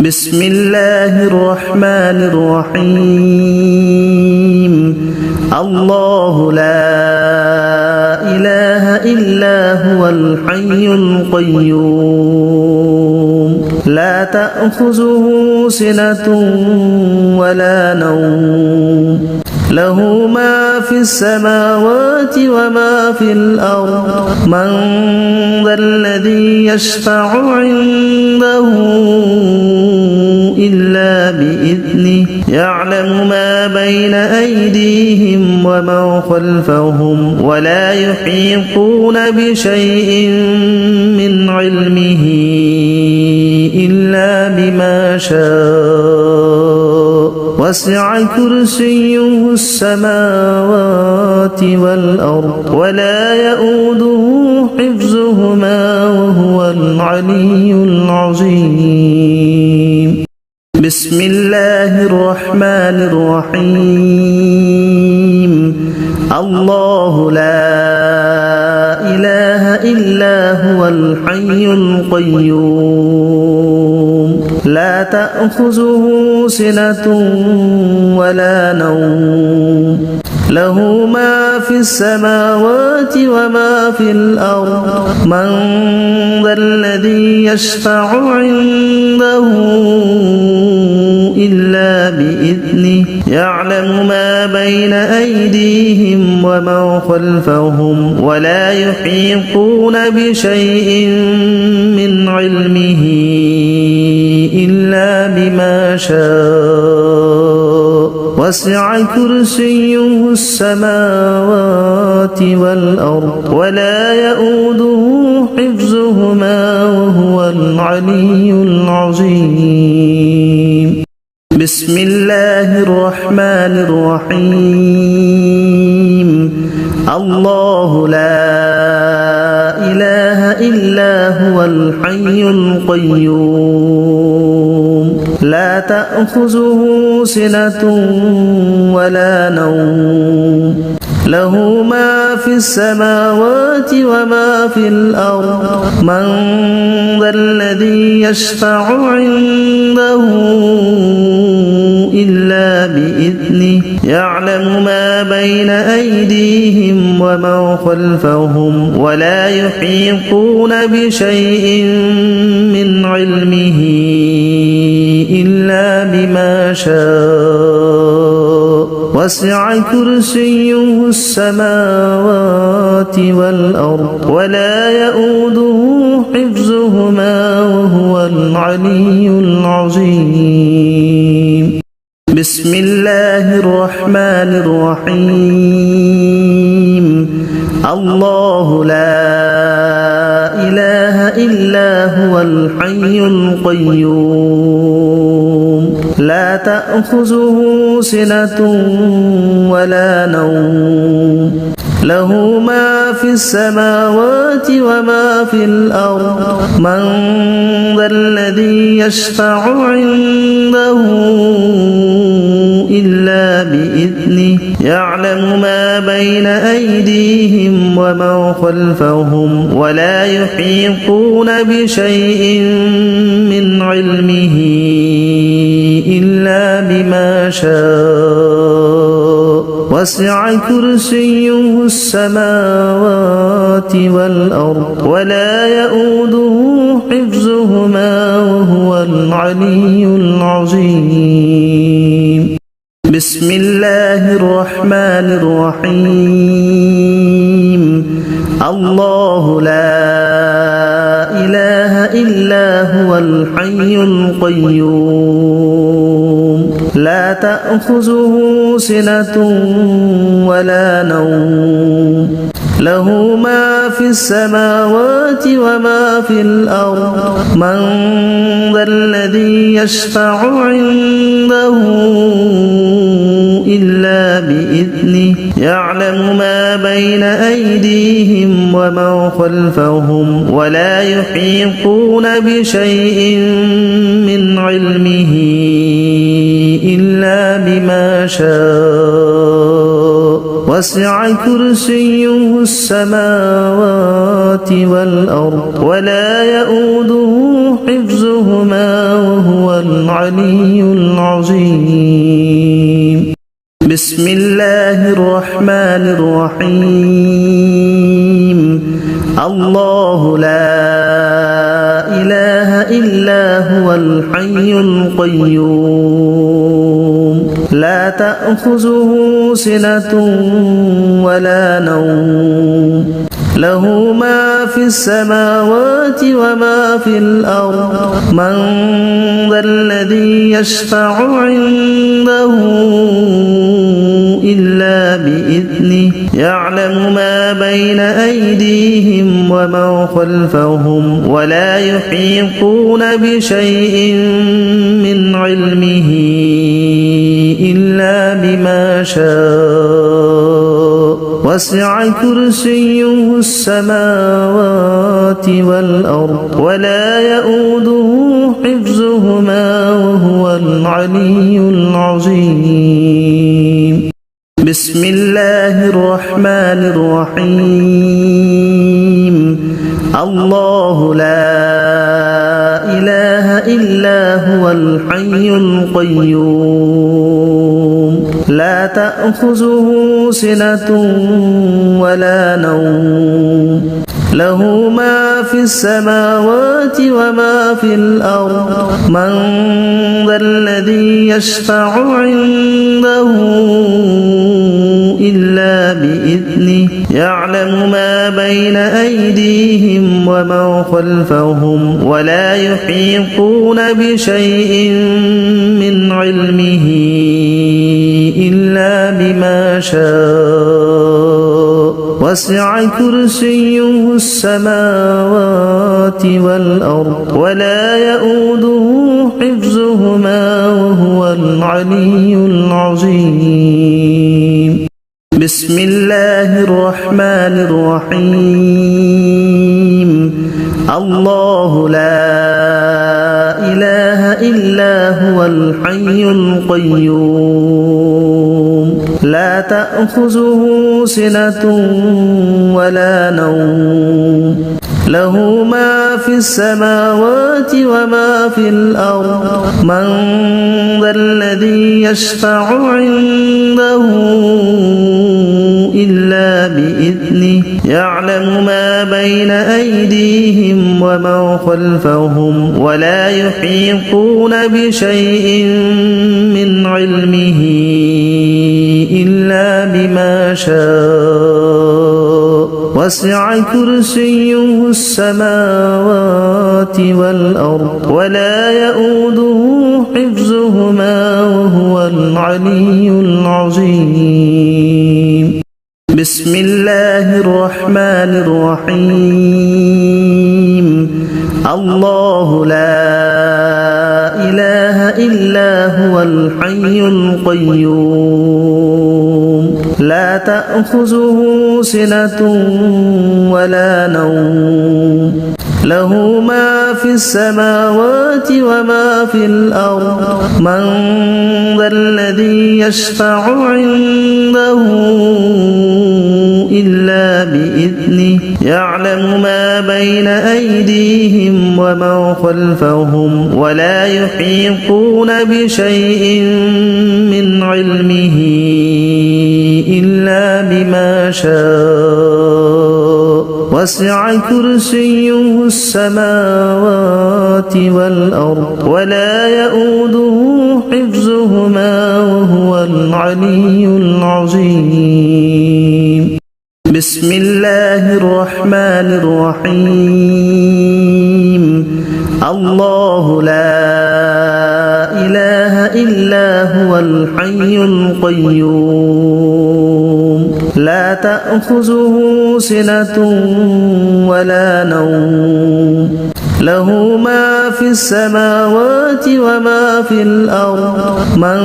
بسم الله الرحمن الرحيم الله لا إله إلا هو الحي القيوم لا تأخذه سنة ولا نوم له ما في السماوات وما في الأرض من ذا الذي يشفع عنده إلا بإذنه يعلم ما بين أيديهم وما خلفهم ولا يحيطون بشيء من علمه إلا بما شاء وسع كرسيه السماوات والأرض ولا يؤوده حفظهما وهو العلي العظيم بسم الله الرحمن الرحيم الله لا إله إلا هو الحي القيوم لا تأخذه سنة ولا نوم له ما في السماوات وما في الأرض من ذا الذي يشفع عنده إلا بإذنه يعلم ما بين أيديهم وما خلفهم ولا يحيطون بشيء من علمه إلا بما شاء وسع كرسيه السماوات والأرض ولا يؤوده حفظهما وهو العلي العظيم بسم الله الرحمن الرحيم الله لا إله إلا هو الحي القيوم لا تأخذه سنة ولا نوم له ما في السماوات وما في الأرض من ذا الذي يشفع عنده إلا بإذنه يعلم ما بين أيديهم وما خلفهم ولا يحيطون بشيء من علمه إلا بما شاء وسع كرسيه السماوات والأرض ولا يؤوده حفظهما وهو العلي العظيم بسم الله الرحمن الرحيم الله لا إله إلا هو الحي القيوم لا تأخذه سنة ولا نوم له ما في السماوات وما في الأرض من ذا الذي يشفع عنده إلا بإذنه يعلم ما بين أيديهم وما خلفهم ولا يحيطون بشيء من علمه إلا بما شاء وسع كرسيه السماوات والأرض ولا يؤوده حفظهما وهو العلي العظيم بسم الله الرحمن الرحيم الله لا إله إلا هو الحي القيوم لا تأخذه سنة ولا نوم له ما في السماوات وما في الأرض من ذا الذي يشفع عنده إلا بإذنه يعلم ما بين أيديهم وما خلفهم ولا يحيطون بشيء من علمه إلا بما شاء وسع كرسيه السماوات والأرض ولا يؤوده حفظهما وهو العلي العظيم بسم الله الرحمن الرحيم الله لا إله إلا هو الحي القيوم لا تأخذه سنة ولا نوم له ما في السماوات وما في الأرض من ذا الذي يشفع عنده إلا بإذنه يعلم ما بين أيديهم وما خلفهم ولا يحيطون بشيء من علمه إلا بما شاء وسع كرسيه السماوات والأرض ولا يؤوده حفظهما وهو العلي العظيم بسم الله الرحمن الرحيم الله لا إله إلا هو الحي القيوم لا تأخذه سنة ولا نوم له ما في السماوات وما في الأرض من ذا الذي يشفع عنده إلا بإذنه يعلم ما بين أيديهم وما خلفهم ولا يحيطون بشيء من علمه إلا بما شاء وسع كرسيه السماوات والأرض ولا يؤوده حفظهما وهو العلي العظيم بسم الله الرحمن الرحيم الله لا إله إلا هو الحي القيوم لا تأخذه سنة ولا نوم له ما في السماوات وما في الأرض من ذا الذي يشفع عنده إلا بإذنه يعلم ما بين أيديهم وما خلفهم ولا يحيطون بشيء من علمه إلا بما شاء وسع كرسيه السماوات والأرض ولا يؤوده حفظهما وهو العلي العظيم بسم الله الرحمن الرحيم الله لا إله إلا هو الحي القيوم لا تأخذه سنة ولا نوم له ما في السماوات وما في الأرض من ذا الذي يشفع عنده إلا بإذنه يعلم ما بين أيديهم وما خلفهم ولا يحيطون بشيء من علمه إلا بما شاء وسع كرسيه السماوات والأرض ولا يؤوده حفظهما وهو العلي العظيم بسم الله الرحمن الرحيم الله لا إله إلا هو الحي القيوم لا تأخذه سنة ولا نوم له ما في السماوات وما في الأرض من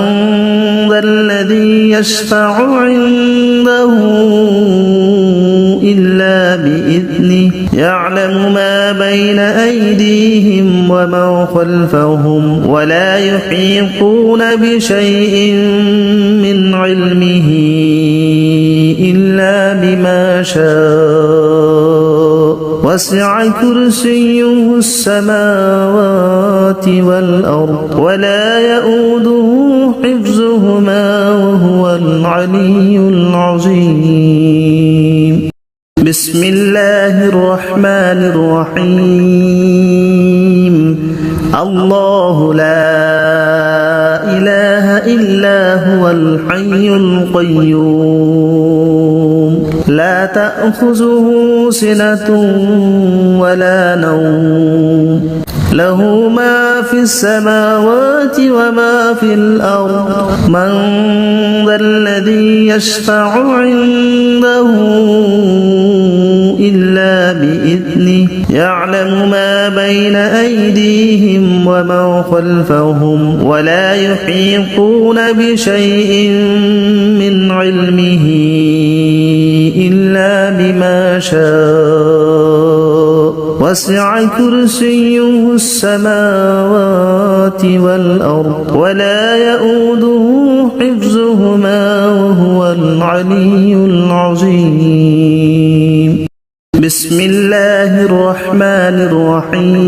ذا الذي يشفع عنده إلا بإذنه يعلم ما بين أيديهم وما خلفهم ولا يحيطون بشيء من علمه إلا بما شاء وسع كرسيه السماوات والأرض ولا يؤوده حفظهما وهو العلي العظيم بسم الله الرحمن الرحيم الله لا إله إلا هو الحي القيوم لا تأخذه سنة ولا نوم له ما في السماوات وما في الأرض من ذا الذي يشفع عنده إلا بإذنه يعلم ما بين أيديهم وما خلفهم ولا يحيطون بشيء من علمه إلا بما شاء وسع كرسيه السماوات والأرض ولا يؤوده حفظهما وهو العلي العظيم بسم الله الرحمن الرحيم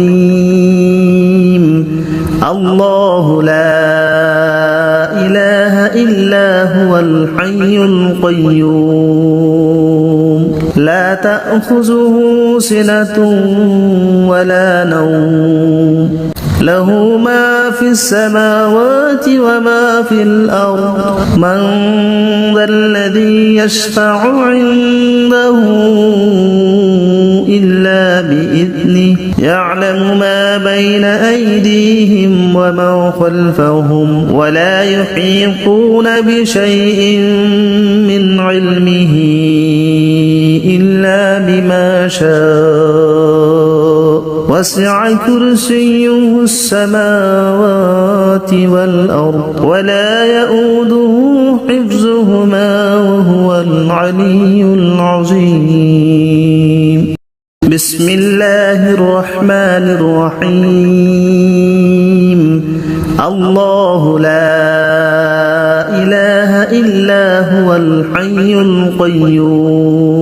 الله لا إله إلا هو الحي القيوم لا تأخذه سنة ولا نوم له ما في السماوات وما في الأرض من ذا الذي يشفع عنده إلا بإذنه يعلم ما بين أيديهم وما خلفهم ولا يحيطون بشيء من علمه إلا بما شاء وسع كرسيه السماوات والأرض ولا يؤوده حفظهما وهو العلي العظيم بسم الله الرحمن الرحيم الله لا إله إلا هو الحي القيوم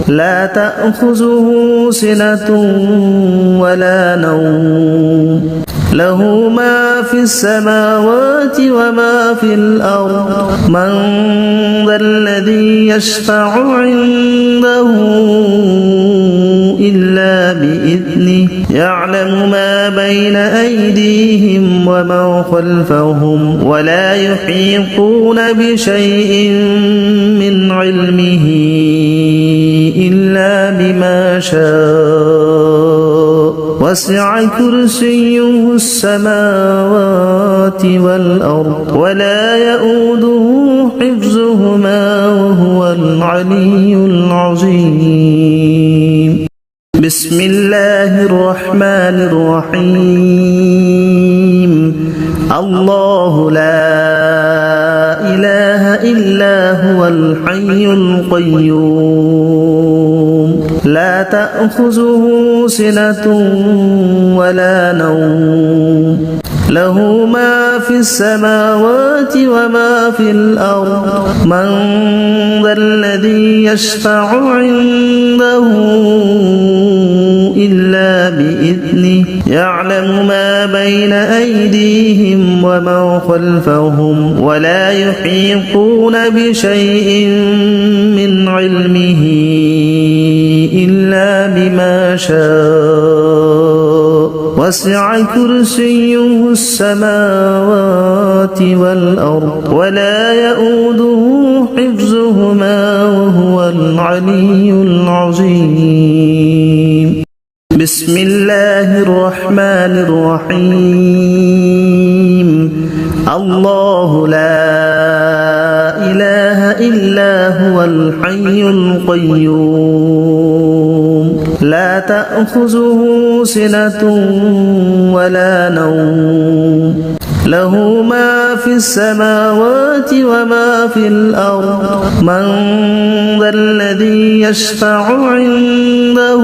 لا تأخذه سنة ولا نوم له ما في السماوات وما في الأرض من ذا الذي يشفع عنده إلا بإذنه يعلم ما بين أيديهم وما خلفهم ولا يحيطون بشيء من علمه إلا بما شاء وسع كرسيه السماوات والأرض ولا يؤوده حفظهما وهو العلي العظيم بسم الله الرحمن الرحيم الله لا إله إلا هو الحي القيوم لا تأخذه سنة ولا نوم له ما في السماوات وما في الأرض من ذا الذي يشفع عنده إلا بإذنه يعلم ما بين أيديهم وما خلفهم ولا يحيطون بشيء من علمه إلا بما شاء وسع كرسيه السماوات والأرض ولا يؤوده حفظهما وهو العلي العظيم بسم الله الرحمن الرحيم الله لا إله إلا هو الحي القيوم لا تأخذه سنة ولا نوم له ما في السماوات وما في الأرض من ذا الذي يشفع عنده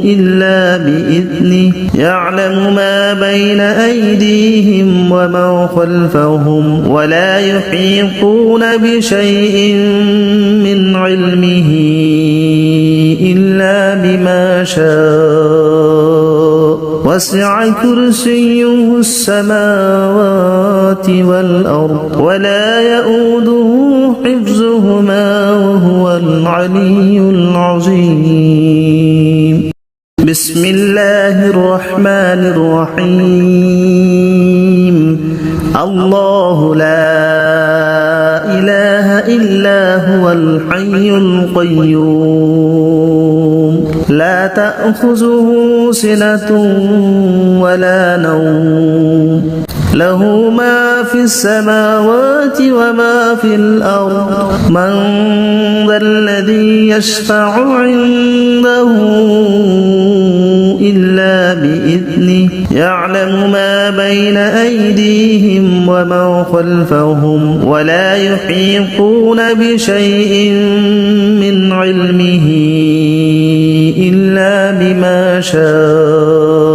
إلا بإذنه يعلم ما بين أيديهم وما خلفهم ولا يحيطون بشيء من علمه بما شاء وسع كرسيه السماوات والأرض ولا يؤوده حفظهما وهو العلي العظيم بسم الله الرحمن الرحيم الله لا إله إلا هو الحي القيوم لا تأخذه سنة ولا نوم له ما في السماوات وما في الأرض من ذا الذي يشفع عنده إلا بإذنه يعلم ما بين أيديهم وما خلفهم ولا يحيطون بشيء من علمه إلا بما شاء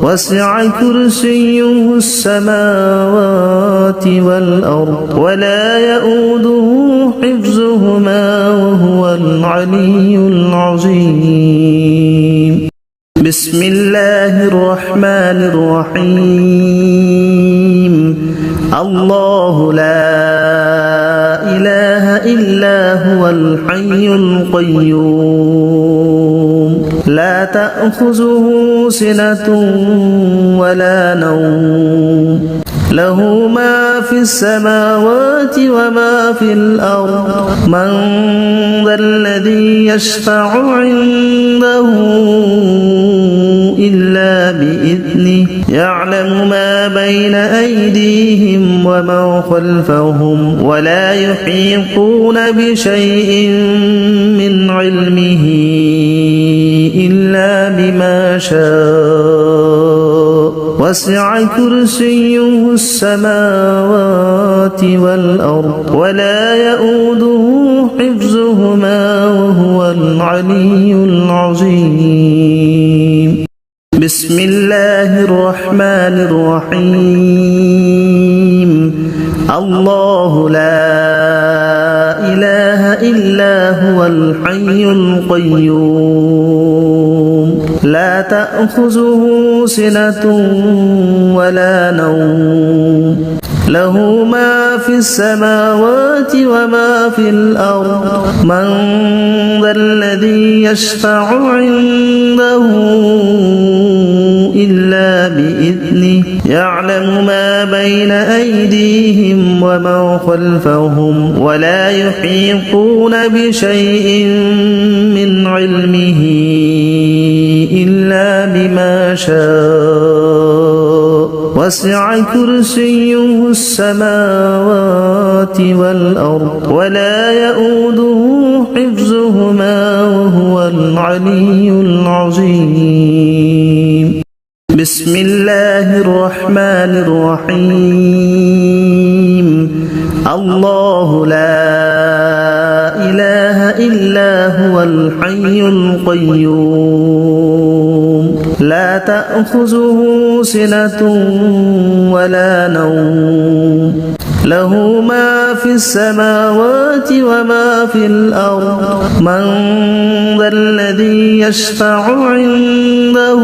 وسع كرسيه السماوات والأرض ولا يؤوده حفظهما وهو العلي العظيم بسم الله الرحمن الرحيم الله لا إله إلا هو الحي القيوم لا تأخذه سنة ولا نوم له ما في السماوات وما في الأرض من ذا الذي يشفع عنده إلا بإذنه يعلم ما بين أيديهم وما خلفهم ولا يحيطون بشيء من علمه إلا بما شاء وسع كرسيه السماوات والأرض ولا يؤوده حفظهما وهو العلي العظيم بسم الله الرحمن الرحيم الله لا إله إلا هو الحي القيوم لا تأخذه سنة ولا نوم له ما في السماوات وما في الأرض من ذا الذي يشفع عنده إلا بإذنه يعلم ما بين أيديهم وما خلفهم ولا يحيطون بشيء من علمه إلا بما شاء وسع كرسيه السماوات والأرض ولا يؤوده حفظهما وهو العلي العظيم بسم الله الرحمن الرحيم الله لا إله إلا هو الحي القيوم لا تأخذه سنة ولا نوم له ما في السماوات وما في الأرض من ذا الذي يشفع عنده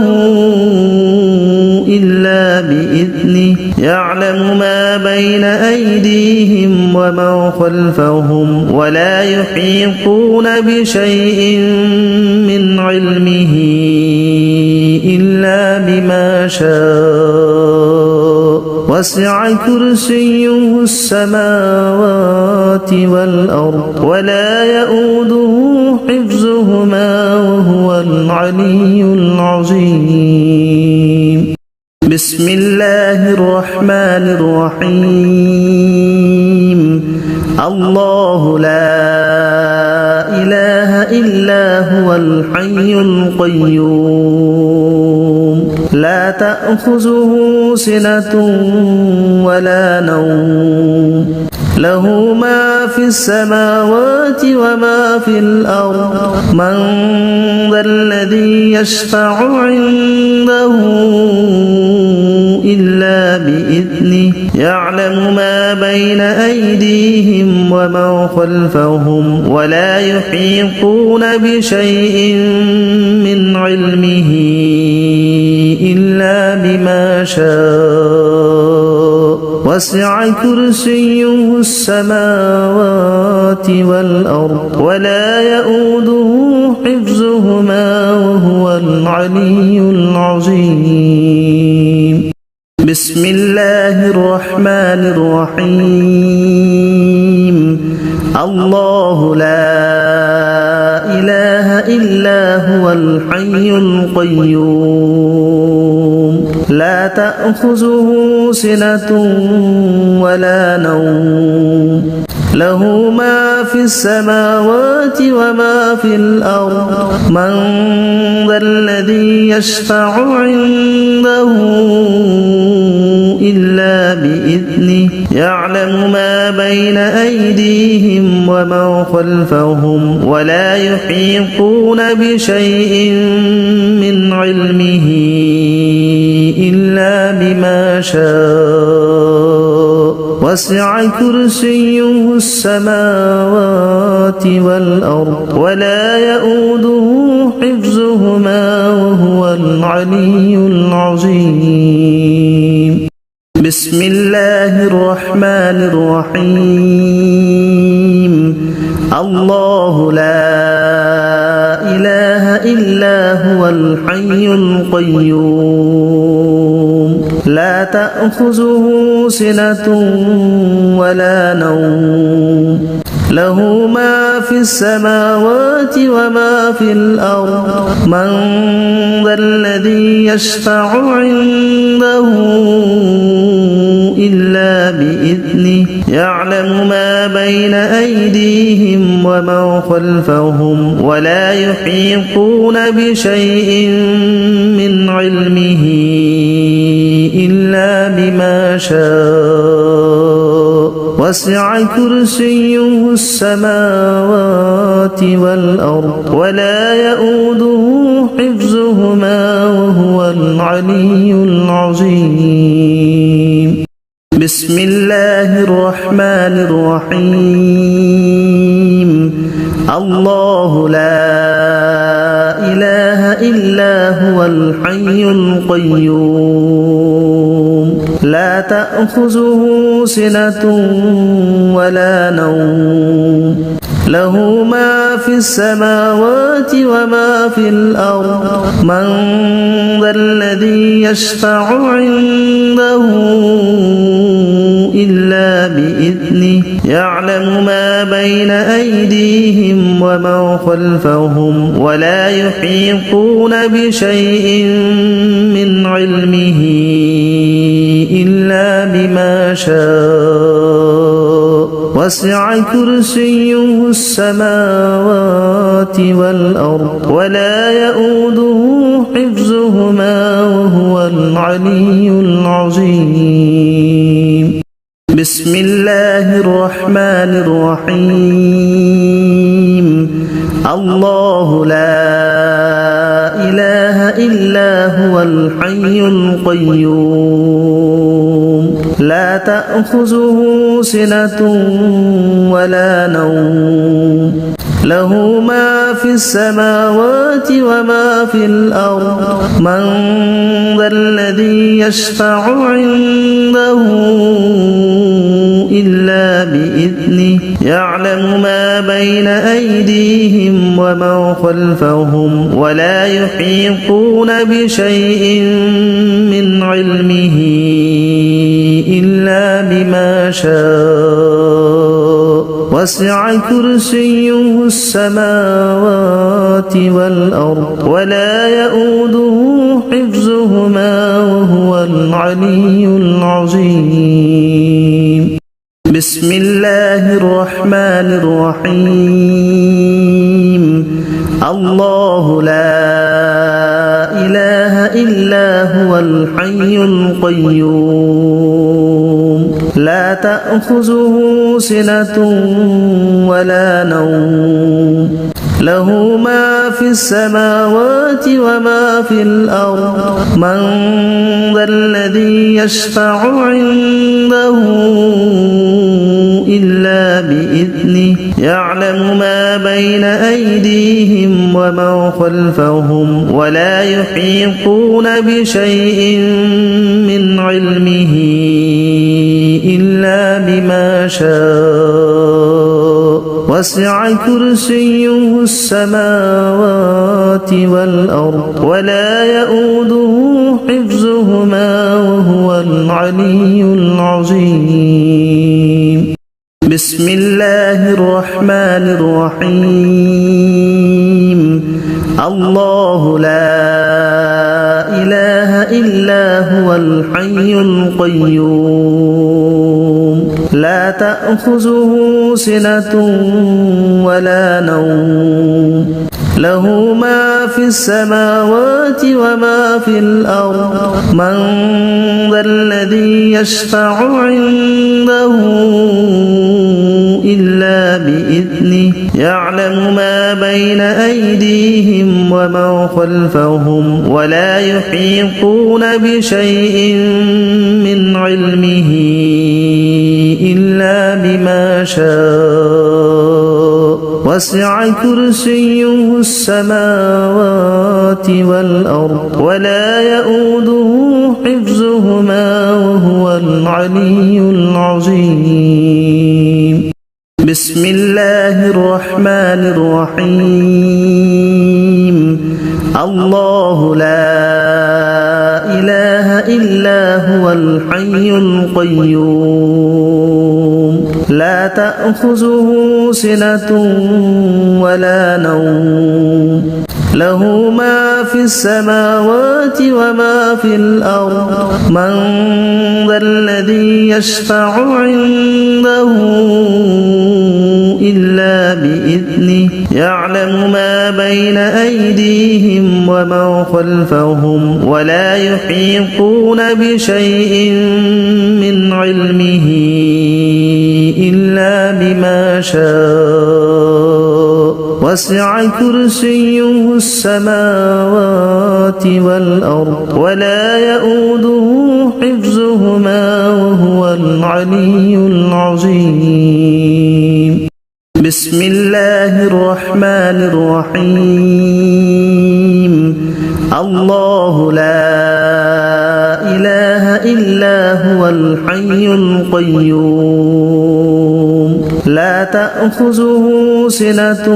إلا بإذنه يعلم ما بين أيديهم وما خلفهم ولا يحيطون بشيء من علمه إلا بما شاء وسع كرسيه السماوات والأرض ولا يؤوده حفظهما وهو العلي العظيم بسم الله الرحمن الرحيم الله لا إله إلا هو الحي القيوم لا تأخذه سنة ولا نوم له ما في السماوات وما في الأرض من ذا الذي يشفع عنده إلا بإذنه بإذنه يعلم ما بين أيديهم وما خلفهم ولا يحيطون بشيء من علمه إلا بما شاء وسع كرسيه السماوات والأرض ولا يؤوده حفظهما وهو العلي العظيم بسم الله الرحمن الرحيم الله لا إله إلا هو الحي القيوم لا تأخذه سنة ولا نوم له ما في السماوات وما في الأرض من ذا الذي يشفع عنده إلا بإذنه يعلم ما بين أيديهم وما خلفهم ولا يحيطون بشيء من علمه إلا بما شاء وسع كرسيه السماوات والأرض ولا يؤوده حفظهما وهو العلي العظيم بسم الله الرحمن الرحيم الله لا إله إلا هو الحي القيوم لا تأخذه سنة ولا نوم له ما في السماوات وما في الأرض من ذا الذي يشفع عنده إلا بإذنه يعلم ما بين أيديهم وما خلفهم ولا يحيطون بشيء من علمه إلا بما شاء وسع كرسيه السماوات والأرض ولا يؤوده حفظهما وهو العلي العظيم بسم الله الرحمن الرحيم الله لا إله إلا هو الحي القيوم لا تأخذه سنة ولا نوم له ما في السماوات وما في الأرض من ذا الذي يشفع عنده إلا بإذنه يعلم ما بين أيديهم وما خلفهم ولا يحيطون بشيء من علمه إلا بما شاء وسع كرسيه السماوات والأرض ولا يؤوده حفظهما وهو العلي العظيم بسم الله الرحمن الرحيم الله لا إله إلا هو الحي القيوم لا تأخذه سنة ولا نوم له ما في السماوات وما في الأرض من ذا الذي يشفع عنده إلا بإذنه يعلم ما بين أيديهم وما خلفهم ولا يحيطون بشيء من علمه إلا بما شاء وسع كرسيه السماوات والأرض ولا يؤوده حفظهما وهو العلي العظيم بسم الله الرحمن الرحيم الله لا إله إلا هو الحي القيوم لا تأخذه سنة ولا نوم له ما في السماوات وما في الأرض من ذا الذي يشفع عنده إلا بإذنه يعلم ما بين أيديهم وما خلفهم ولا يحيطون بشيء من علمه إلا بما شاء وسع كرسيه السماوات والأرض ولا يؤوده حفظهما وهو العلي العظيم بسم الله الرحمن الرحيم الله لا إله إلا هو الحي القيوم لا تأخذه سنة ولا نوم له ما في السماوات وما في الأرض من ذا الذي يشفع عنده إلا بإذنه يعلم ما بين أيديهم وما خلفهم ولا يحيطون بشيء من علمه إلا بما شاء وسع كرسيه السماوات والأرض ولا يؤوده حفظهما وهو العلي العظيم بسم الله الرحمن الرحيم الله لا إله إلا هو الحي القيوم لا تأخذه سنة ولا نوم له ما في السماوات وما في الأرض من ذا الذي يشفع عنده إلا بإذنه يعلم ما بين أيديهم وما خلفهم ولا يحيطون بشيء من علمه إلا بما شاء وسع كرسيه السماوات والأرض ولا يؤوده حفظهما وهو العلي العظيم بسم الله الرحمن الرحيم الله لا إله إلا هو الحي القيوم لا تأخذه سنة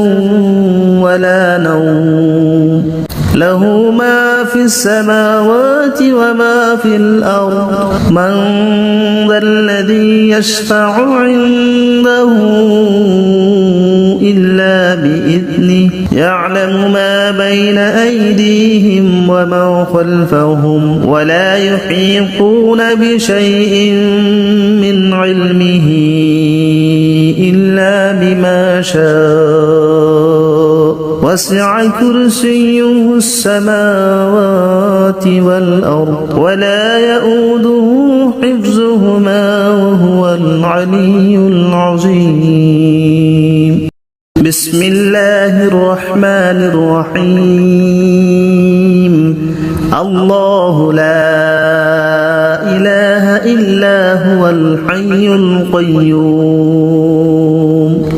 ولا نوم له ما في السماوات وما في الأرض من ذا الذي يشفع عنده إلا بإذنه يعلم ما بين أيديهم وما خلفهم ولا يحيطون بشيء من علمه إلا بما شاء وسع كرسيه السماوات والأرض ولا يؤوده حفظهما وهو العلي العظيم بسم الله الرحمن الرحيم الله لا إله إلا هو الحي القيوم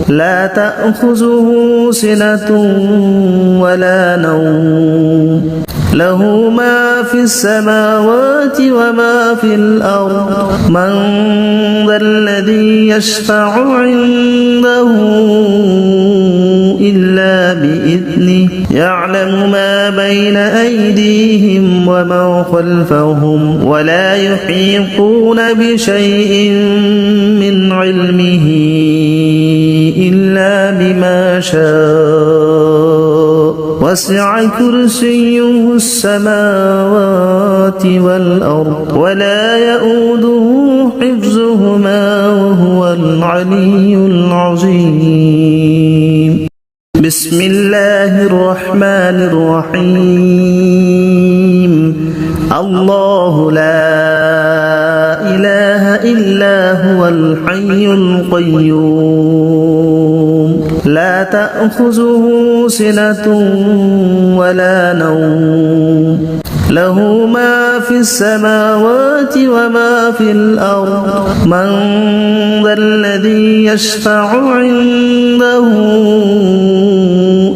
لا تأخذه سنة ولا نوم له ما في السماوات وما في الأرض من ذا الذي يشفع عنده إلا بإذنه يعلم ما بين أيديهم وما خلفهم ولا يحيطون بشيء من علمه إلا بما شاء وسع كرسيه السماوات والأرض ولا يؤوده حفظهما وهو العلي العظيم بسم الله الرحمن الرحيم الله لا إله إلا هو الحي القيوم لا تأخذه سنة ولا نوم له ما في السماوات وما في الأرض من ذا الذي يشفع عنده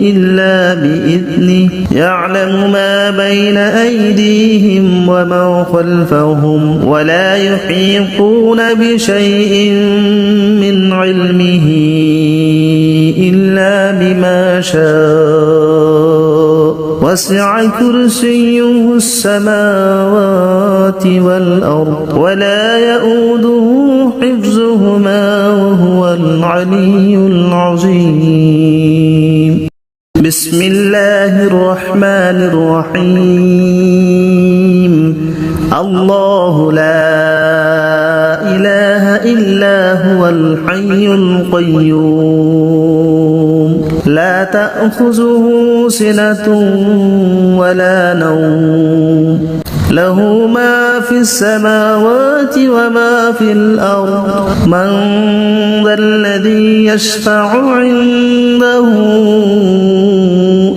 إلا بإذنه يعلم ما بين أيديهم وما خلفهم ولا يحيطون بشيء من علمه إلا بما شاء وسع كرسيه السماوات والأرض ولا يؤوده حفظهما وهو العلي العظيم بسم الله الرحمن الرحيم الله لا إله إلا هو الحي القيوم لا تأخذه سنة ولا نوم له ما في السماوات وما في الأرض من ذا الذي يشفع عنده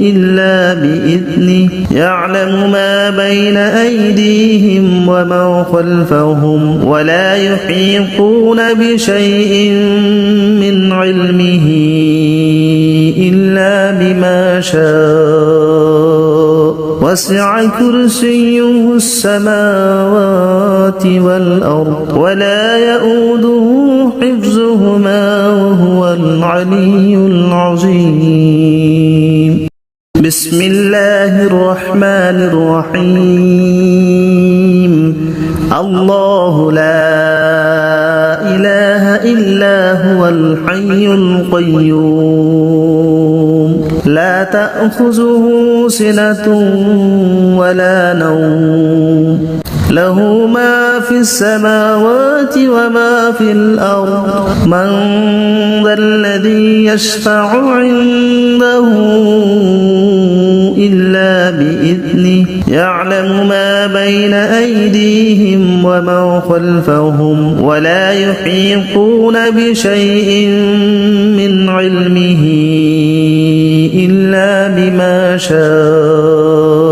إلا بإذنه يعلم ما بين أيديهم وما خلفهم ولا يحيطون بشيء من علمه إلا بما شاء وسع كرسيه السماوات والأرض ولا يؤوده حفظهما وهو العلي العظيم بسم الله الرحمن الرحيم الله لا إله إلا هو الحي القيوم لا تأخذه سنة ولا نوم له ما في السماوات وما في الأرض من ذا الذي يشفع عنده إلا بإذنه يعلم ما بين أيديهم وما خلفهم ولا يحيطون بشيء من علمه إلا بما شاء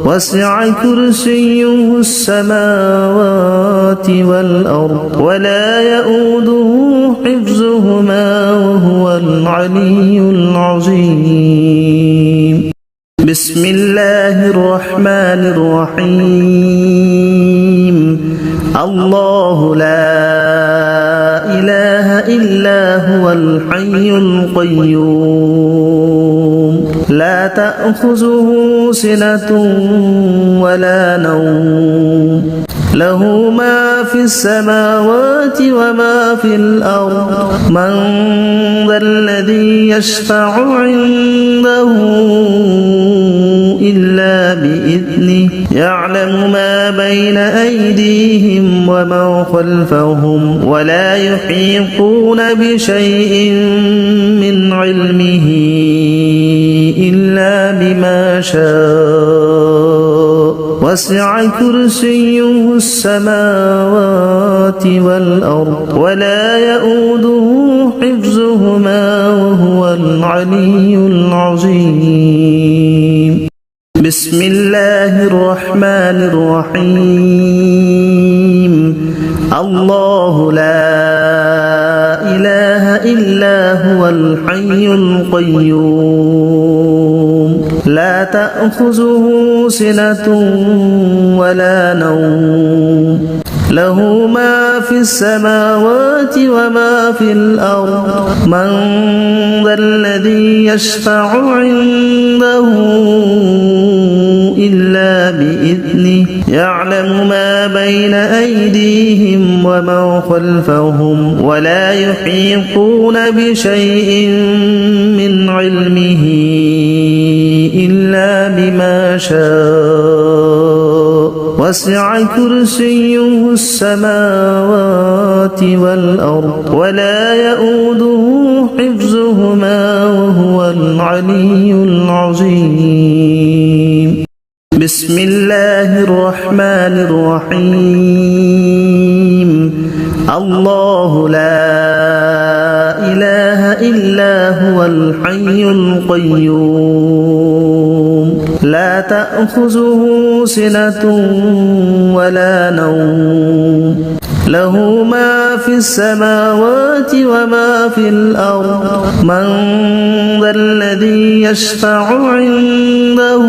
وسع كرسيه السماوات والأرض ولا يؤوده حفظهما وهو العلي العظيم بسم الله الرحمن الرحيم الله لا إله إلا هو الحي القيوم لا تأخذه سنة ولا نوم له ما في السماوات وما في الأرض من ذا الذي يشفع عنده إلا بإذنه يعلم ما بين أيديهم وما خلفهم ولا يحيطون بشيء من علمه إلا بما شاء وسع كرسيه السماوات والأرض ولا يؤوده حفظهما وهو العلي العظيم بسم الله الرحمن الرحيم الله لا إله إلا هو الحي القيوم لا تأخذه سنة ولا نوم له ما في السماوات وما في الأرض من ذا الذي يشفع عنده إلا بإذنه يعلم ما بين أيديهم وما خلفهم ولا يحيطون بشيء من علمه إلا بما شاء وسع كرسيه السماوات والأرض ولا يؤوده حفظهما وهو العلي العظيم بسم الله الرحمن الرحيم الله لا إله إلا هو الحي القيوم لا تأخذه سنة ولا نوم له ما في السماوات وما في الأرض من ذا الذي يشفع عنده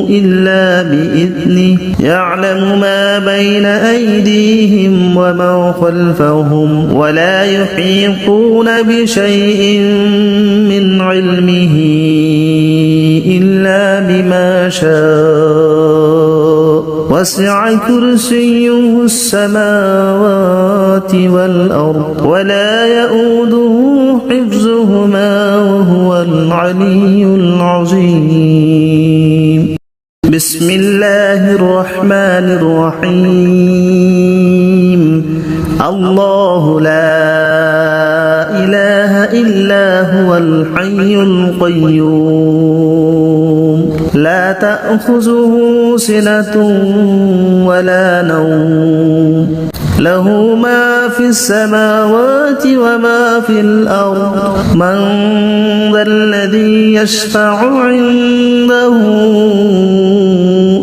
إلا بإذنه يعلم ما بين أيديهم وما خلفهم ولا يحيطون بشيء من علمه إلا بما شاء وسع كرسيه السماوات والأرض ولا يؤوده حفظهما وهو العلي العظيم بسم الله الرحمن الرحيم الله لا إله إلا هو الحي القيوم لا تأخذه سنة ولا نوم له ما في السماوات وما في الأرض من ذا الذي يشفع عنده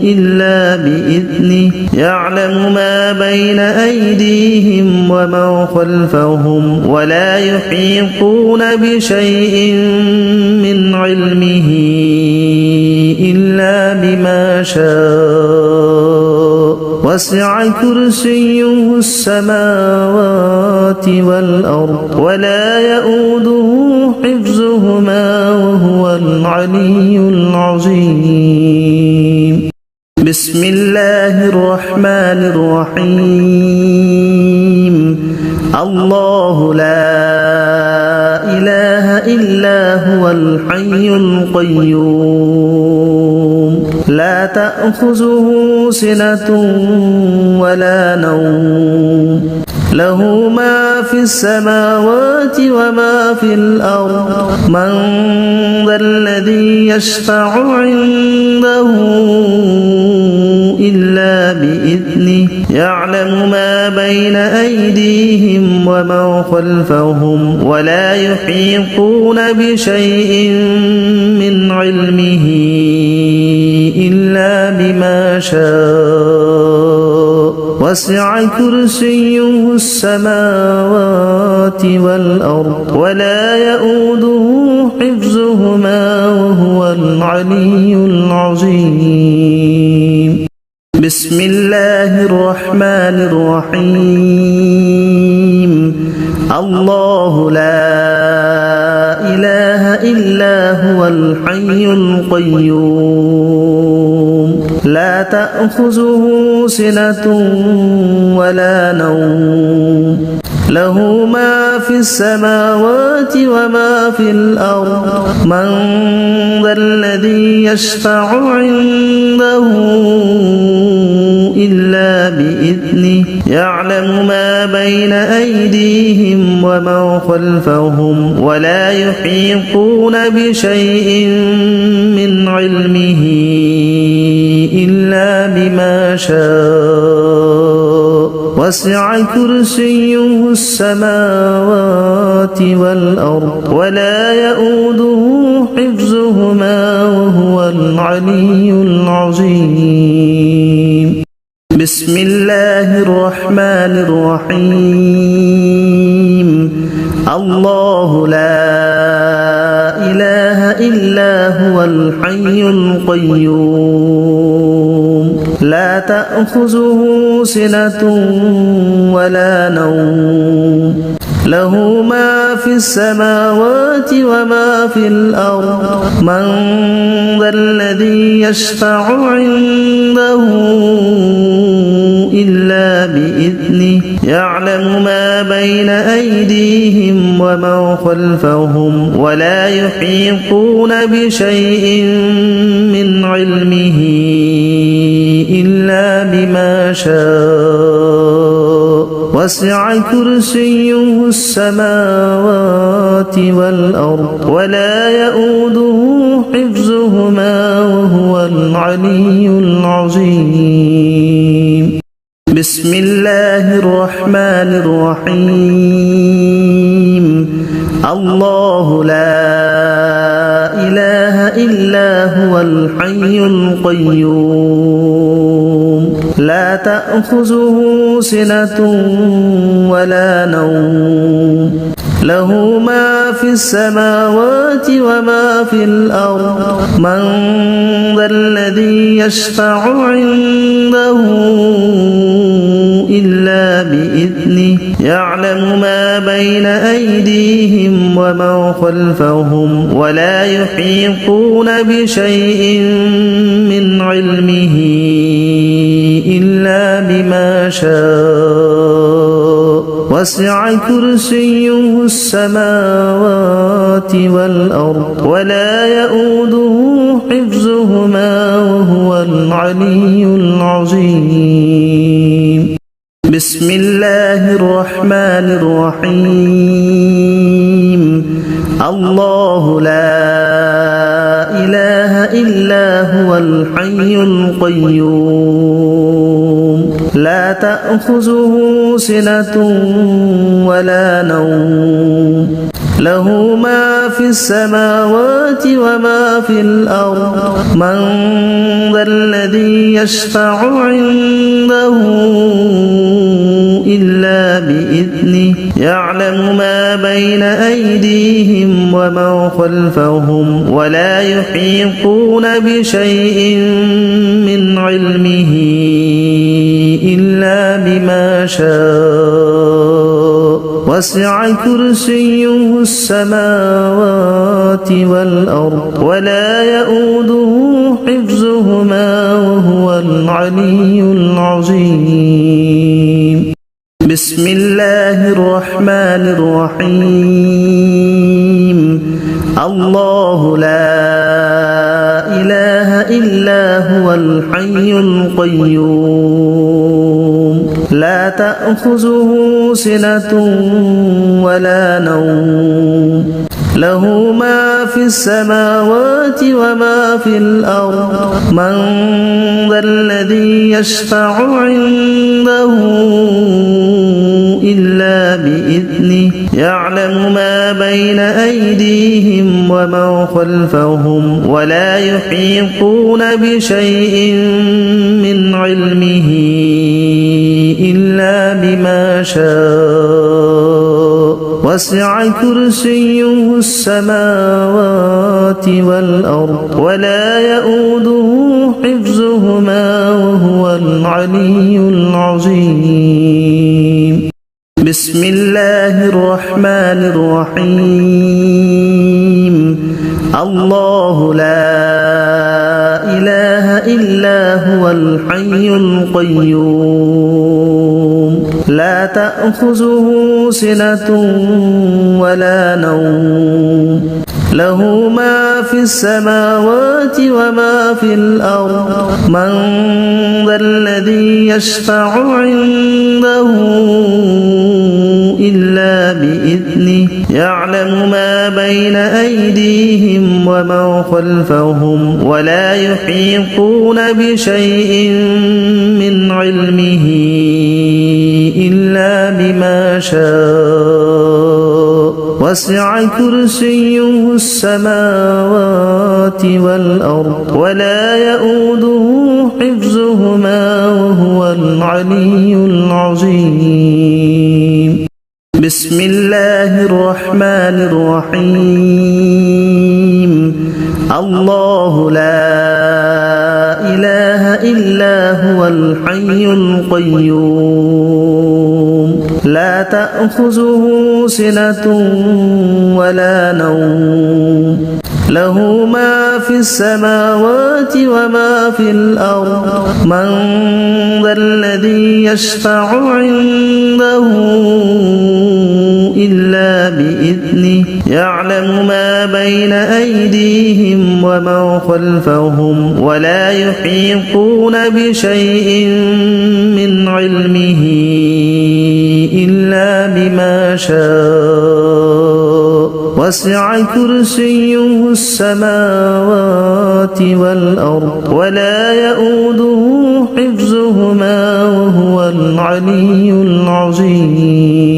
إلا بإذنه يعلم ما بين أيديهم وما خلفهم ولا يحيطون بشيء من علمه إلا بما شاء وسع كرسيه السماوات والأرض ولا يؤوده حفظهما وهو العلي العظيم بسم الله الرحمن الرحيم الله لا إله إلا هو الحي القيوم لا تأخذه سنة ولا نوم له ما في السماوات وما في الأرض من ذا الذي يشفع عنده إلا بإذنه يعلم ما بين أيديهم وما خلفهم ولا يحيطون بشيء من علمه إلا بما شاء وسع كرسيه السماوات والأرض ولا يؤوده حفظهما وهو العلي العظيم بسم الله الرحمن الرحيم الله لا إله إلا هو الحي القيوم لا تأخذه سنة ولا نوم له ما في السماوات وما في الأرض من ذا الذي يشفع عنده إلا بإذنه يعلم ما بين أيديهم وما خلفهم ولا يحيطون بشيء من علمه إلا بما شاء وسع كرسيه السماوات والأرض ولا يؤوده حفظهما وهو العلي العظيم بسم الله الرحمن الرحيم الله لا إله إلا هو الحي القيوم لا تأخذه سنة ولا نوم له ما في السماوات وما في الأرض من ذا الذي يشفع عنده إلا بإذنه يعلم ما بين أيديهم وما خلفهم ولا يحيطون بشيء من علمه إلا بما شاء وسع كرسيه السماوات والأرض ولا يؤوده حفظهما وهو العلي العظيم بسم الله الرحمن الرحيم الله لا إله إلا هو الحي القيوم لا تأخذه سنة ولا نوم له ما في السماوات وما في الأرض من ذا الذي يشفع عنده إلا بإذنه يعلم ما بين أيديهم وما خلفهم ولا يحيطون بشيء من علمه إلا بما شاء وسع كرسيه السماوات والأرض ولا يؤوده حفظهما وهو العلي العظيم بسم الله الرحمن الرحيم الله لا إله إلا هو الحي القيوم لا تأخذه سنة ولا نوم له ما في السماوات وما في الأرض من ذا الذي يشفع عنده إلا بإذنه يعلم ما بين أيديهم وما خلفهم ولا يحيطون بشيء من علمه إلا بما شاء وسع كرسيه السماوات والأرض ولا يؤوده حفظهما وهو العلي العظيم بسم الله الرحمن الرحيم الله لا إله إلا هو الحي القيوم لا تأخذه سنة ولا نوم له ما في السماوات وما في الأرض من ذا الذي يشفع عنده إلا بإذنه يعلم ما بين أيديهم وما خلفهم ولا يحيطون بشيء من علمه إلا بما شاء وسع كرسيه السماوات والأرض ولا يؤوده حفظهما وهو العلي العظيم بسم الله الرحمن الرحيم الله لا إله إلا هو الحي القيوم لا تأخذه سنة ولا نوم له ما في السماوات وما في الأرض من ذا الذي يشفع عنده إلا بإذنه يعلم ما بين أيديهم وما خلفهم ولا يحيطون بشيء من علمه إلا بما شاء وسع كرسيه السماوات والأرض ولا يؤوده حفظهما وهو العلي العظيم بسم الله الرحمن الرحيم الله لا إله إلا هو الحي القيوم لا تأخذه سنة ولا نوم له ما في السماوات وما في الأرض من ذا الذي يشفع عنده إلا بإذنه يعلم ما بين أيديهم وما خلفهم ولا يحيطون بشيء من علمه إلا بما شاء وسع كرسيه السماوات والأرض ولا يؤوده حفظهما وهو العلي العظيم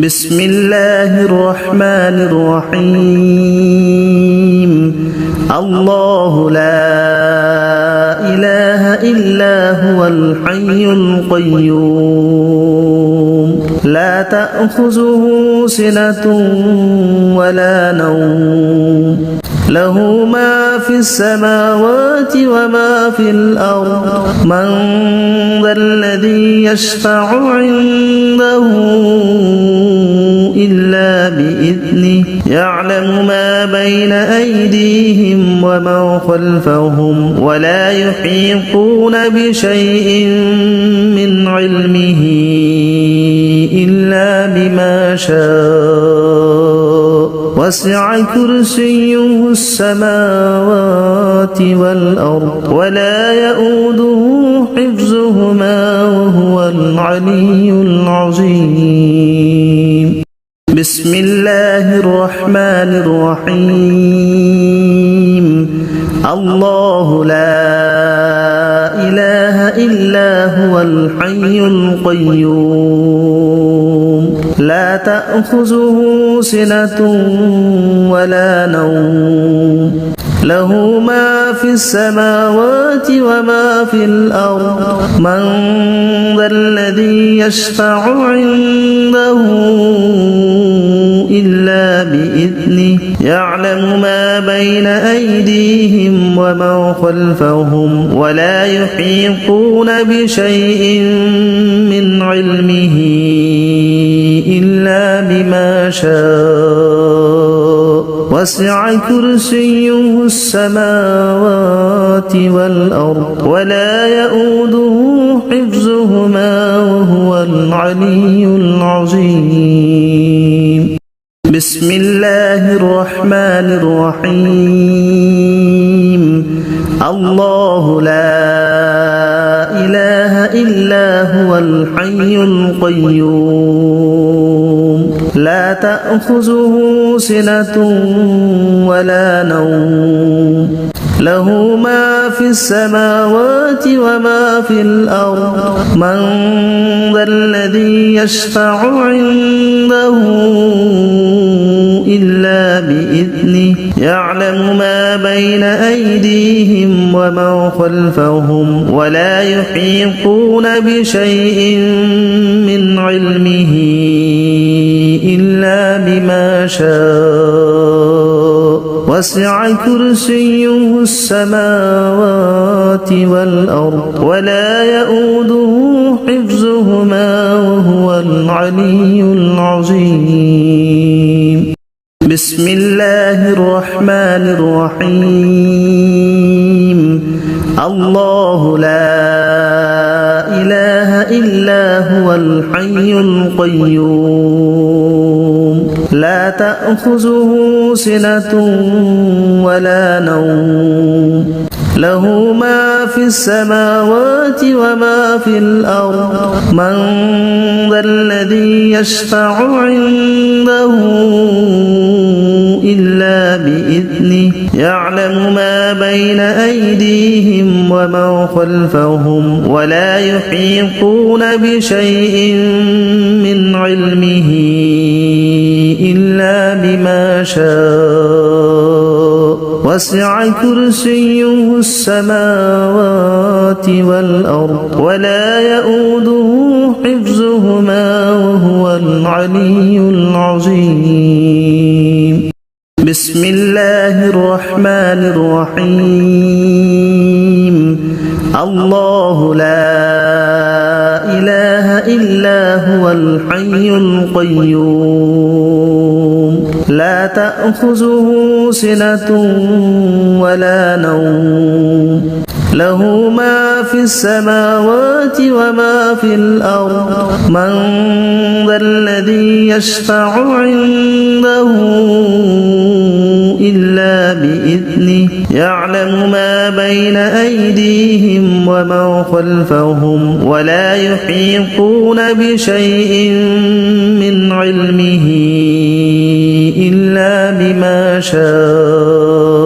بسم الله الرحمن الرحيم الله لا إله إلا هو الحي القيوم لا تأخذه سنة ولا نوم له ما في السماوات وما في الأرض من ذا الذي يشفع عنده إلا بإذنه يعلم ما بين أيديهم وما خلفهم ولا يحيطون بشيء من علمه إلا بما شاء وسع كرسيه السماوات والأرض ولا يؤوده حفظهما وهو العلي العظيم بسم الله الرحمن الرحيم الله لا إله إلا هو الحي القيوم لا تأخذه سنة ولا نوم له ما في السماوات وما في الأرض من ذا الذي يشفع عنده إلا بإذنه يعلم ما بين أيديهم وما خلفهم ولا يحيطون بشيء من علمه إلا بما شاء وسع كرسيه السماوات والأرض ولا يؤوده حفظهما وهو العلي العظيم بسم الله الرحمن الرحيم الله لا إله إلا هو الحي القيوم لا تأخذه سنة ولا نوم له ما في السماوات وما في الأرض من ذا الذي يشفع عنده إلا بإذنه يعلم ما بين أيديهم وما خلفهم ولا يحيطون بشيء من علمه إلا بما شاء وسع كرسيه السماوات والأرض ولا يؤوده حفظهما وهو العلي العظيم بسم الله الرحمن الرحيم الله لا إله إلا هو الحي القيوم لا تأخذه سنة ولا نوم له ما في السماوات وما في الأرض من ذا الذي يشفع عنده إلا بإذنه يعلم ما بين أيديهم وما خلفهم ولا يحيطون بشيء من علمه إلا بما شاء وسع كرسيه السماوات والأرض ولا يؤوده حفظهما وهو العلي العظيم بسم الله الرحمن الرحيم الله لا إله إلا هو الحي القيوم لا تأخذه سنة ولا نوم له ما في السماوات وما في الأرض من ذا الذي يشفع عنده إلا بإذنه يعلم ما بين أيديهم وما خلفهم ولا يحيطون بشيء من علمه إلا بما شاء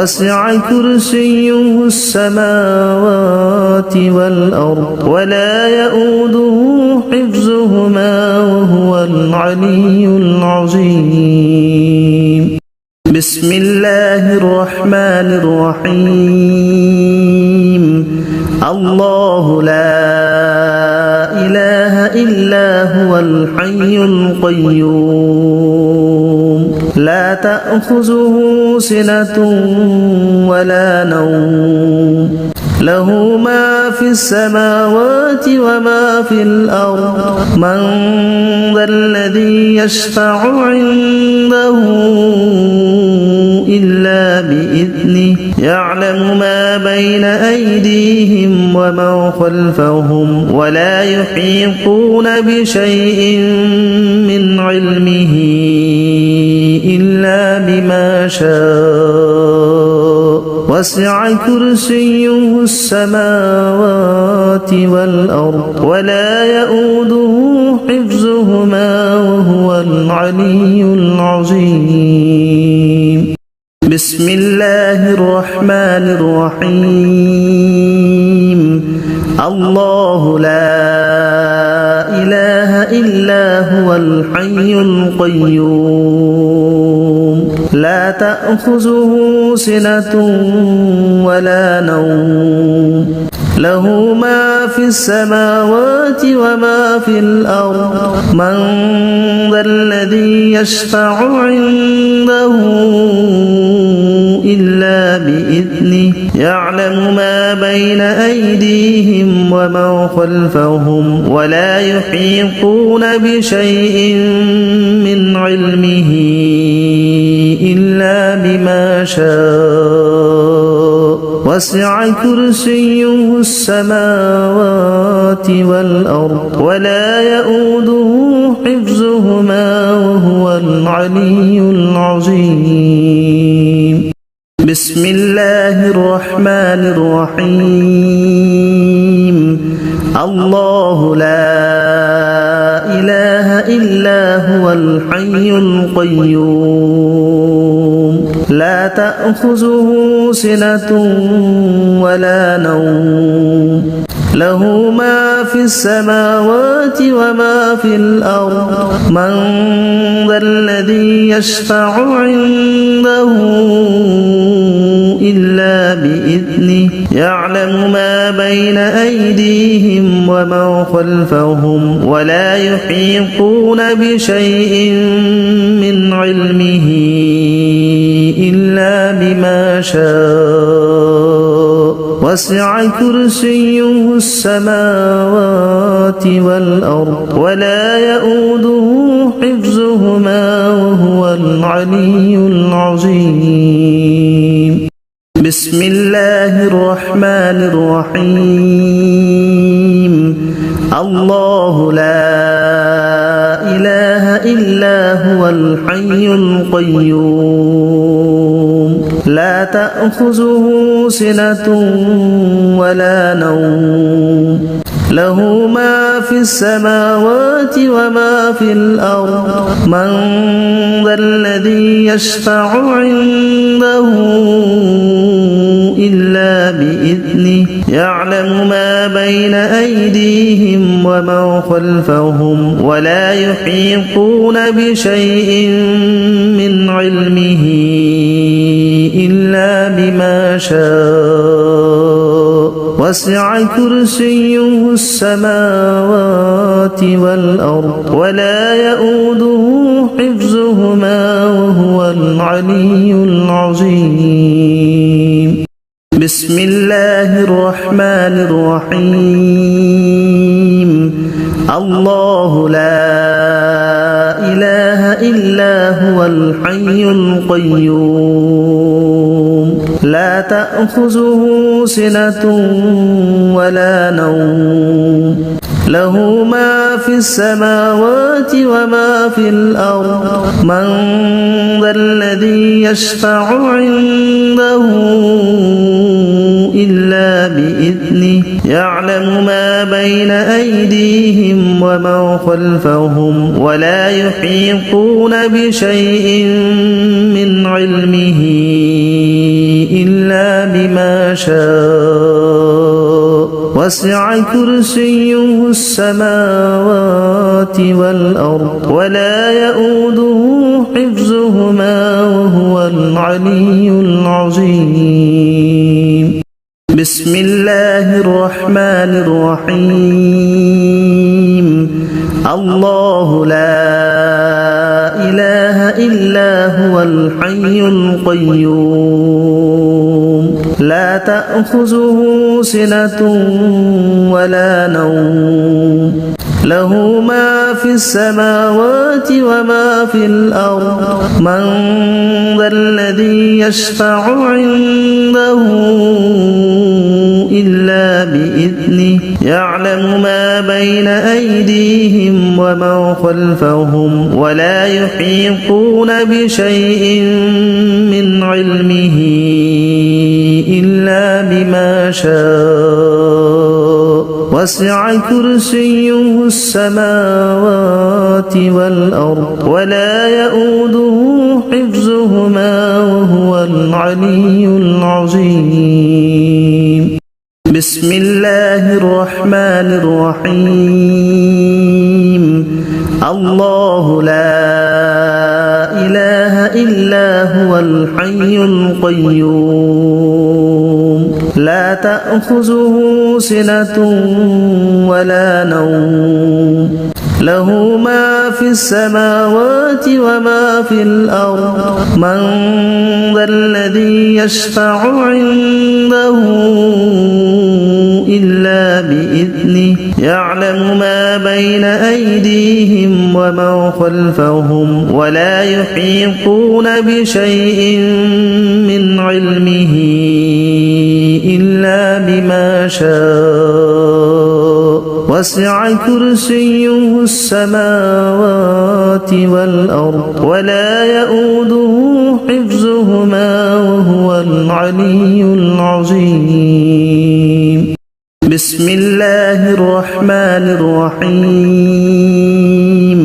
وسع كرسيه السماوات والأرض ولا يؤوده حفظهما وهو العلي العظيم بسم الله الرحمن الرحيم الله لا إله إلا هو الحي القيوم لا تأخذه سنة ولا نوم له ما في السماوات وما في الأرض من ذا الذي يشفع عنده إلا بإذنه يعلم ما بين أيديهم وما خلفهم ولا يحيطون بشيء من علمه إلا بما شاء وسع كرسيه السماوات والأرض ولا يؤوده حفظهما وهو العلي العظيم بسم الله الرحمن الرحيم الله لا إله إلا هو الحي القيوم لا تأخذه سنة ولا نوم له ما في السماوات وما في الأرض من ذا الذي يشفع عنده إلا بإذنه يعلم ما بين أيديهم وما خلفهم ولا يحيطون بشيء من علمه إلا بما شاء وسع كرسيه السماوات والأرض ولا يؤوده حفظهما وهو العلي العظيم بسم الله الرحمن الرحيم الله لا إله إلا هو الحي القيوم لا تأخذه سنة ولا نوم له ما في السماوات وما في الأرض من ذا الذي يشفع عنده إلا بإذنه يعلم ما بين أيديهم وما خلفهم ولا يحيطون بشيء من علمه إلا بما شاء وسع كرسيه السماوات والأرض ولا يؤوده حفظهما وهو العلي العظيم بسم الله الرحمن الرحيم الله لا إله إلا هو الحي القيوم لا تأخذه سنة ولا نوم له ما في السماوات وما في الأرض من ذا الذي يشفع عنده إلا بإذنه يعلم ما بين أيديهم وما خلفهم ولا يحيطون بشيء من علمه إلا بما شاء وسع كرسيه السماوات والأرض ولا يؤوده حفظهما وهو العلي العظيم بسم الله الرحمن الرحيم الله لا إله إلا هو الحي القيوم لا تأخذه سنة ولا نوم له ما في السماوات وما في الأرض من ذا الذي يشفع عنده إلا بإذنه يعلم ما بين أيديهم وما خلفهم ولا يحيطون بشيء من علمه إلا بما شاء وسع كرسيه السماوات والأرض ولا يؤوده حفظهما وهو العلي العظيم بسم الله الرحمن الرحيم الله لا إله إلا هو الحي القيوم لا تأخذه سنة ولا نوم له ما في السماوات وما في الأرض من ذا الذي يشفع عنده إلا بإذنه يعلم ما بين أيديهم وما خلفهم ولا يحيطون بشيء من علمه إلا بما شاء وسع كرسيه السماوات والأرض ولا يؤوده حفظهما وهو العلي العظيم بسم الله الرحمن الرحيم الله لا إله إلا هو الحي القيوم لا تأخذه سنة ولا نوم له ما في السماوات وما في الأرض من ذا الذي يشفع عنده إلا بإذنه يعلم ما بين أيديهم وما خلفهم ولا يحيطون بشيء من علمه إلا بما شاء وسع كرسيه السماوات والأرض ولا يؤوده حفظهما وهو العلي العظيم بسم الله الرحمن الرحيم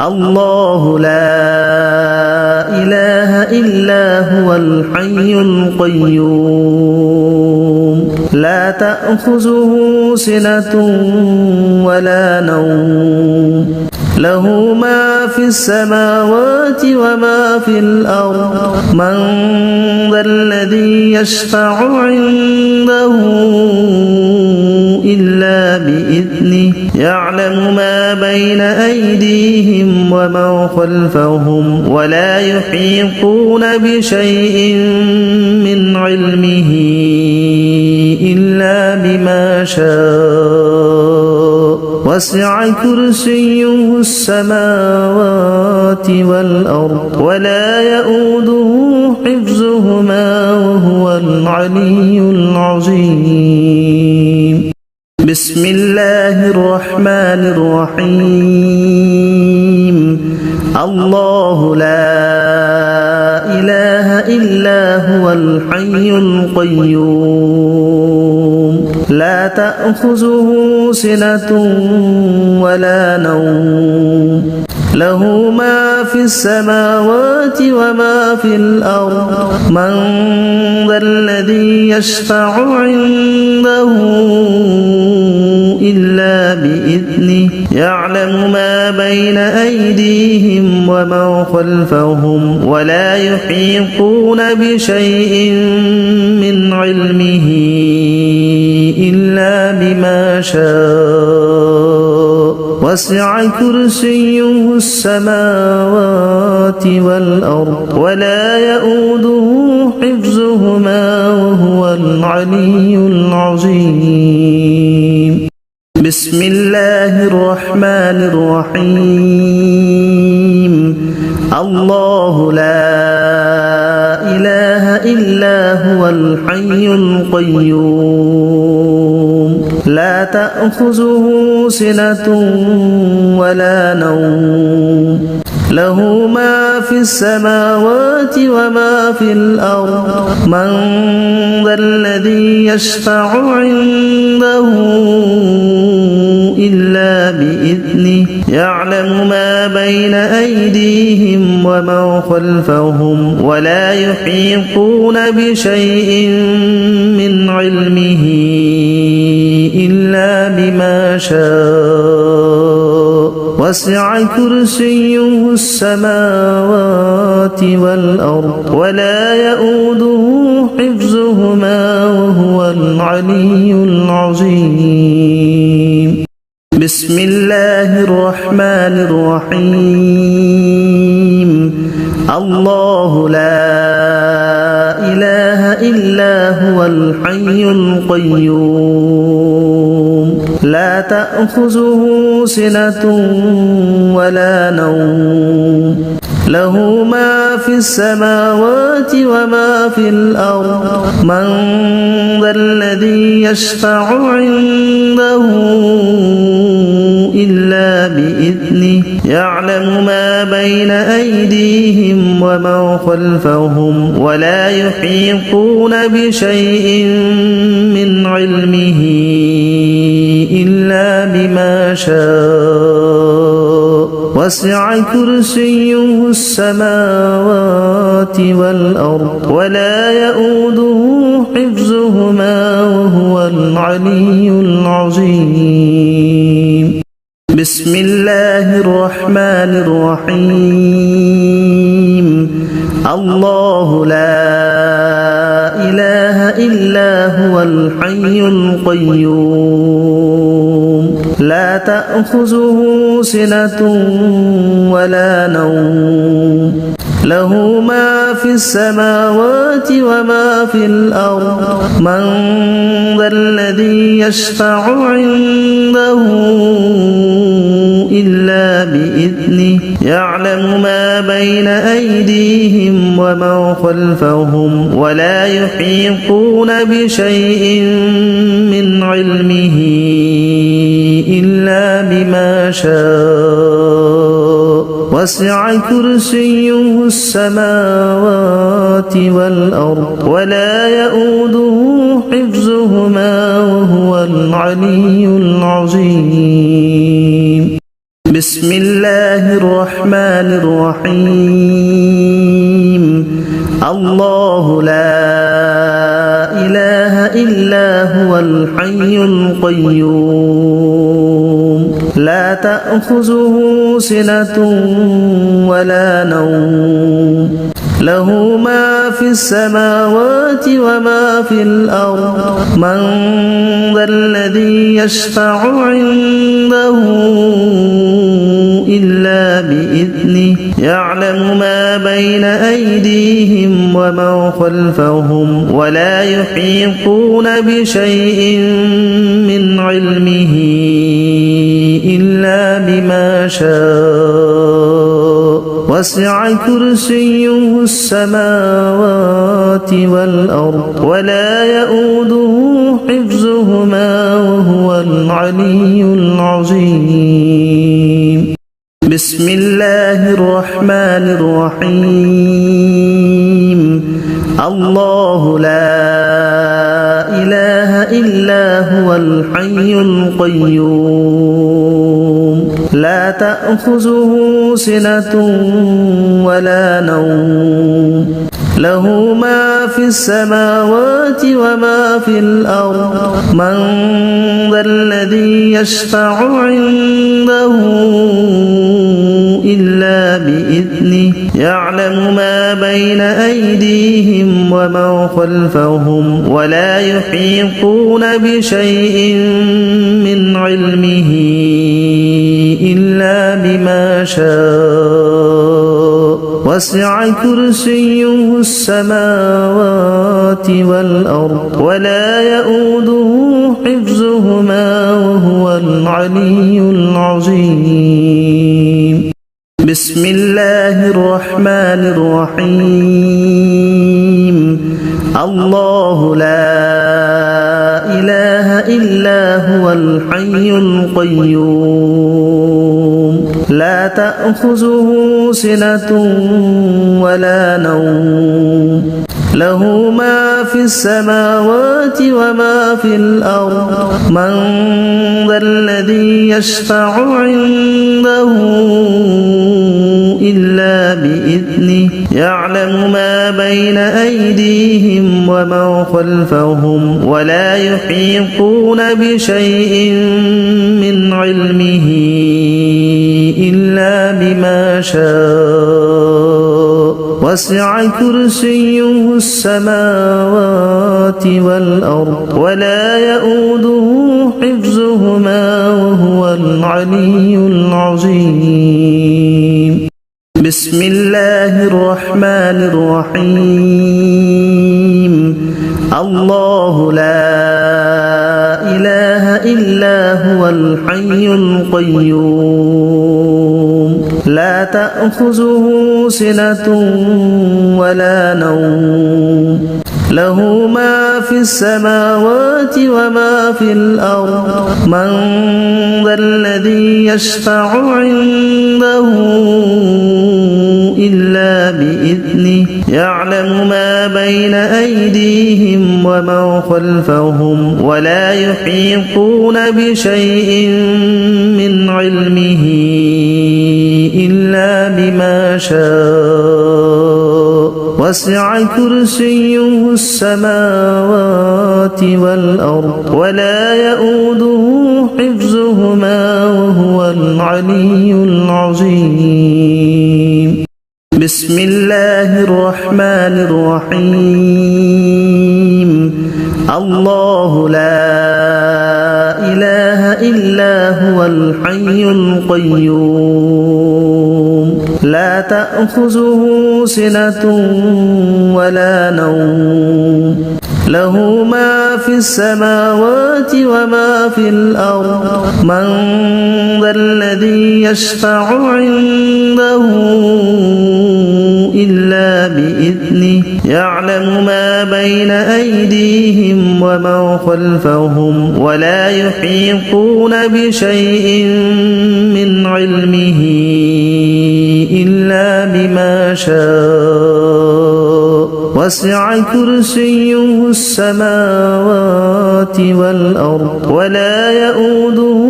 الله لا إله إلا هو الحي القيوم لا تأخذه سنة ولا نوم له ما في السماوات وما في الأرض من ذا الذي يشفع عنده إلا بإذنه يعلم ما بين أيديهم وما خلفهم ولا يحيطون بشيء من علمه إلا بما شاء وسع كرسيه السماوات والأرض ولا يؤوده حفظهما وهو العلي العظيم بسم الله الرحمن الرحيم الله لا إله إلا هو الحي القيوم لا تأخذه سنة ولا نوم له ما في السماوات وما في الأرض من ذا الذي يشفع عنده إلا بإذنه يعلم ما بين أيديهم وما خلفهم ولا يحيطون بشيء من علمه إلا بما شاء وسع كرسيه السماوات والأرض ولا يؤوده حفظهما وهو العلي العظيم بسم الله الرحمن الرحيم الله لا إله إلا هو الحي القيوم لا تأخذه سنة ولا نوم له ما في السماوات وما في الأرض من ذا الذي يشفع عنده إلا بإذنه يعلم ما بين أيديهم وما خلفهم ولا يحيطون بشيء من علمه إلا بما شاء وسع كرسيه السماوات والأرض ولا يؤوده حفظهما وهو العلي العظيم بسم الله الرحمن الرحيم الله لا إله إلا هو الحي القيوم لا تأخذه سنة ولا نوم له ما في السماوات وما في الأرض من ذا الذي يشفع عنده إلا بإذنه يعلم ما بين أيديهم وما خلفهم ولا يحيطون بشيء من علمه إلا بما شاء وسع كرسيه السماوات والأرض ولا يؤوده حفظهما وهو العلي العظيم بسم الله الرحمن الرحيم الله لا إله إلا هو الحي القيوم لا تأخذه سنة ولا نوم له ما في السماوات وما في الأرض من ذا الذي يشفع عنده إلا بإذنه يعلم ما بين أيديهم وما خلفهم ولا يحيطون بشيء من علمه إلا بما شاء وسع كرسيه السماوات والأرض ولا يؤوده حفظهما وهو العلي العظيم بسم الله الرحمن الرحيم الله لا إله إلا هو الحي القيوم لا تأخذه سنة ولا نوم له ما في السماوات وما في الأرض من ذا الذي يشفع عنده إلا بإذنه يعلم ما بين أيديهم وما خلفهم ولا يحيطون بشيء من علمه إلا بما شاء وسع كرسيه السماوات والأرض ولا يؤوده حفظهما وهو العلي العظيم بسم الله الرحمن الرحيم الله لا إله إلا هو الحي القيوم لا تأخذه سنة ولا نوم له ما في السماوات وما في الأرض من ذا الذي يشفع عنده إلا بإذنه يعلم ما بين أيديهم وما خلفهم ولا يحيطون بشيء من علمه إلا بما شاء وسع كرسيه السماوات والأرض ولا يؤوده حفظهما وهو العلي العظيم بسم الله الرحمن الرحيم الله لا إله إلا هو الحي القيوم لا تأخذه سنة ولا نوم له ما في السماوات وما في الأرض من ذا الذي يشفع عنده إلا بإذنه يعلم ما بين أيديهم وما خلفهم ولا يحيطون بشيء من علمه إلا بما شاء وسع كرسيه السماوات والأرض ولا يؤوده حفظهما وهو العلي العظيم بسم الله الرحمن الرحيم الله لا إله إلا هو الحي القيوم لا تأخذه سنة ولا نوم له ما في السماوات وما في الأرض من ذا الذي يشفع عنده إلا بإذنه يعلم ما بين أيديهم وما خلفهم ولا يحيطون بشيء من علمه إلا بما شاء وسع كرسيه السماوات والأرض ولا يؤوده حفظهما وهو العلي العظيم بسم الله الرحمن الرحيم الله لا إله إلا هو الحي القيوم لا تأخذه سنة ولا نوم له ما في السماوات وما في الأرض من ذا الذي يشفع عنده إلا بإذنه يعلم ما بين أيديهم وما خلفهم ولا يحيطون بشيء من علمه إلا بما شاء وسع كرسيه السماوات والأرض ولا يؤوده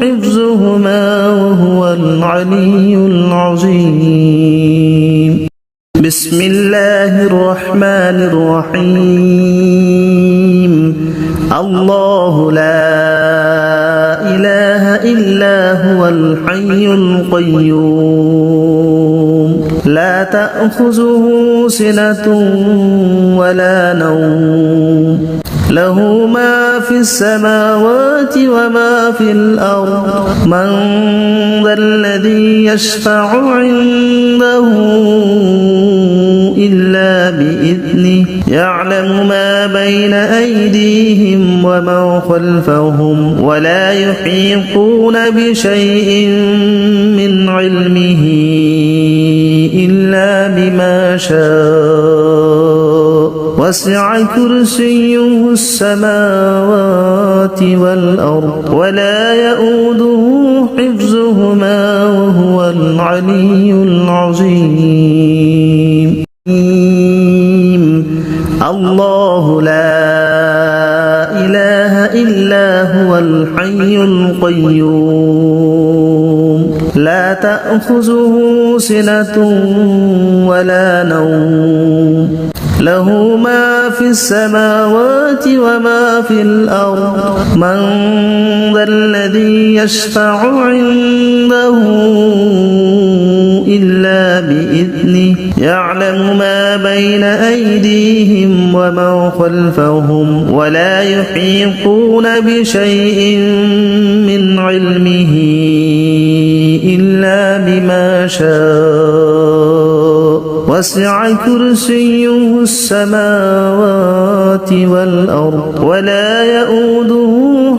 حفظهما وهو العلي العظيم بسم الله الرحمن الرحيم الله لا إله إلا هو الحي القيوم لا تأخذه سنة ولا نوم له ما في السماوات وما في الأرض من ذا الذي يشفع عنده إلا بإذنه يعلم ما بين أيديهم وما خلفهم ولا يحيطون بشيء من علمه إلا بما شاء وسع كرسيه السماوات والأرض ولا يؤوده حفظهما وهو العلي العظيم الله لا إله إلا هو الحي القيوم لا تأخذه سنة ولا نوم له ما في السماوات وما في الأرض من ذا الذي يشفع عنده إلا بإذنه يعلم ما بين أيديهم وما خلفهم ولا يحيطون بشيء من علمه إلا بما شاء وسع كرسيه السماوات والأرض ولا يؤوده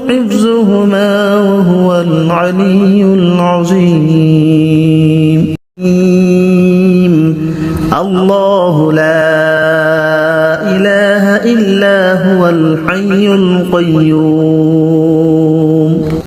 حفظهما وهو العلي العظيم الله لا إله إلا هو الحي القيوم